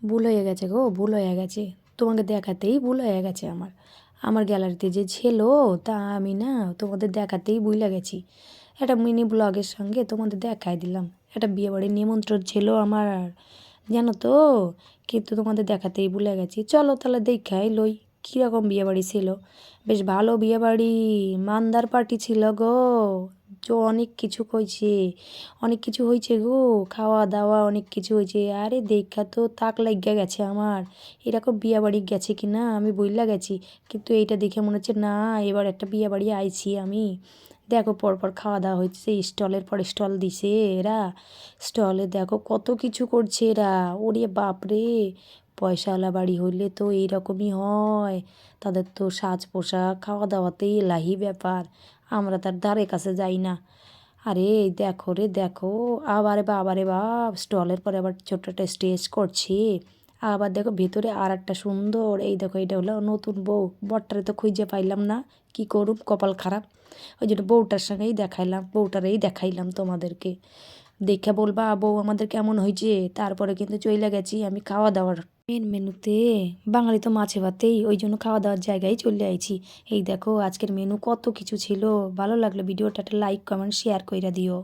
ভুল হয়ে গেছে গো, ভুল হয়ে গেছে। তোমাকে দেখাতেই ভুল হয়ে গেছে আমার। আমার গ্যালারিতে যে ছিল তা আমি না তোমাদের দেখাতেই ভুলে গেছি। একটা মিনি ব্লগের সঙ্গে তোমাদের দেখাই দিলাম। একটা বিয়েবাড়ির নিমন্ত্রণ ছিল আমার, জানো তো, কিন্তু তোমাদের দেখাতেই ভুলে গেছি। চলো তাহলে দেখাই লই কীরকম বিয়েবাড়ি ছিল। বেশ ভালো বিয়েবাড়ি, মান্দার পার্টি ছিল গো। অনেক কিছু কইছে, অনেক কিছু হয়েছে গো, খাওয়া দাওয়া অনেক কিছু হয়েছে। আরে দেখা তো তাক লাগিয়া গেছে আমার, এরকম বিয়েবাড়ি গেছে কি না আমি বইলা গেছি। কিন্তু এইটা দেখে মনে হচ্ছে না এবার একটা বিয়েবাড়ি আইছি আমি। দেখো পরপর খাওয়া দাওয়া হচ্ছে, স্টলের পর স্টল দিছে এরা। স্টলে দেখো কত কিছু করছে এরা। ওরে বাপরে, পয়সাওয়ালা বাড়ি হইলে তো এইরকমই হয়। তাদের তো সাজ পোশাক খাওয়া দাওয়াতেই এলাহি ব্যাপার। আমরা তার ধারে কাছে যাই না। আরে দেখো রে দেখো, আবার বাবারে বাপ, স্টলের পরে আবার ছোট্ট একটা স্টেজ করছে। আবার দেখো ভেতরে আর একটা সুন্দর, এই দেখো এটা হলো নতুন বউ। বরটারে তো খুঁজে পাইলাম না, কি করুম, কপাল খারাপ। ওই জন্য বউটার সঙ্গেই দেখাইলাম, বউটারেই দেখাইলাম তোমাদেরকে। দেখে বলবা বউ আমাদের কেমন হয়েছে। তারপরে কিন্তু চলে গেছি আমি খাওয়া দাওয়ার মেনুতে। বাঙালি তো মাছে ভাতেই, ওই জন্য খাওয়া দাওয়ার জায়গায় চলে আইছি। এই দেখো আজকের মেনু কত কিছু ছিল। ভালো লাগলো ভিডিওটা একটা লাইক কমেন্ট শেয়ার কইরা দিও।